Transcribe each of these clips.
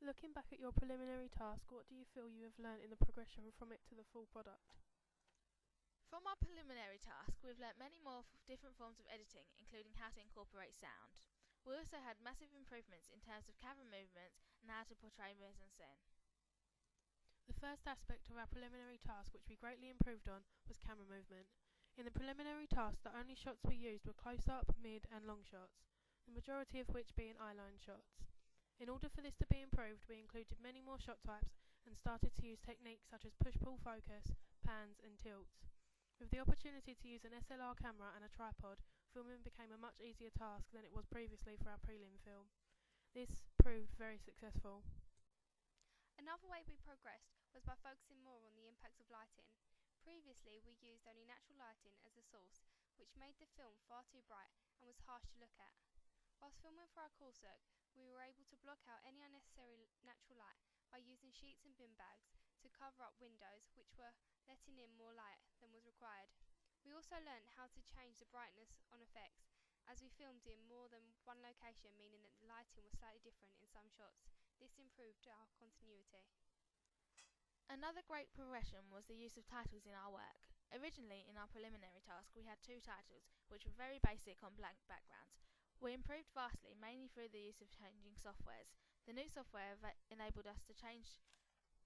Looking back at your preliminary task, what do you feel you have learnt in the progression from it to the full product? From our preliminary task, we've learnt many more different forms of editing, including how to incorporate sound. We also had massive improvements in terms of camera movements and how to portray mise-en-scène. The first aspect of our preliminary task which we greatly improved on was camera movement. In the preliminary task, the only shots we used were close-up, mid and long shots, the majority of which being eyeline shots. In order for this to be improved, we included many more shot types and started to use techniques such as push-pull focus, pans and tilts. With the opportunity to use an SLR camera and a tripod, filming became a much easier task than it was previously for our prelim film. This proved very successful. Another way we progressed was by focusing more on the impacts of lighting. Previously, we used only natural lighting as a source, which made the film far too bright and was harsh to look at. Whilst filming for our coursework, we were able to block out any unnecessary natural light by using sheets and bin bags to cover up windows which were letting in more light than was required. We also learnt how to change the brightness on effects, as we filmed in more than one location, meaning that the lighting was slightly different in some shots. This improved our continuity. Another great progression was the use of titles in our work. Originally, in our preliminary task, we had 2 titles, which were very basic on blank backgrounds. We improved vastly, mainly through the use of changing softwares. The new software enabled us to change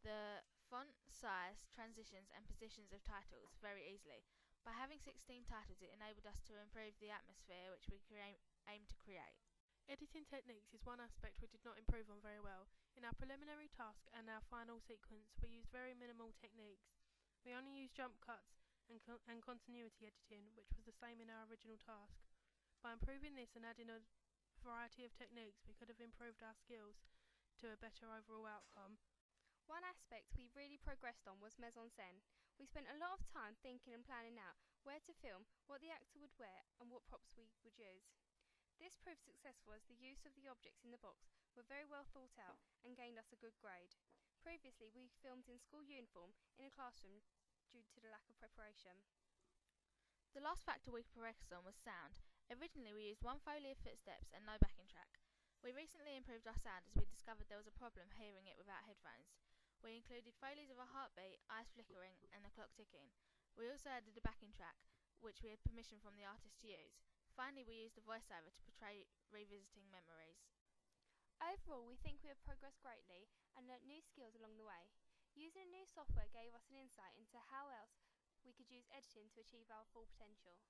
the font size, transitions and positions of titles very easily. By having 16 titles, it enabled us to improve the atmosphere which we aim to create. Editing techniques is one aspect we did not improve on very well. In our preliminary task and our final sequence, we used very minimal techniques. We only used jump cuts and continuity editing, which was the same in our original task. By improving this and adding a variety of techniques, we could have improved our skills to a better overall outcome. One aspect we really progressed on was mise-en-scène. We spent a lot of time thinking and planning out where to film, what the actor would wear and what props we would use. This proved successful as the use of the objects in the box were very well thought out and gained us a good grade. Previously, we filmed in school uniform in a classroom due to the lack of preparation. The last factor we progressed on was sound. Originally, we used one Foley of footsteps and no backing track. We recently improved our sound as we discovered there was a problem hearing it without headphones. We included Foleys of a heartbeat, eyes flickering and the clock ticking. We also added a backing track, which we had permission from the artist to use. Finally, we used a voiceover to portray revisiting memories. Overall, we think we have progressed greatly and learnt new skills along the way. Using a new software gave us an insight into how else we could use editing to achieve our full potential.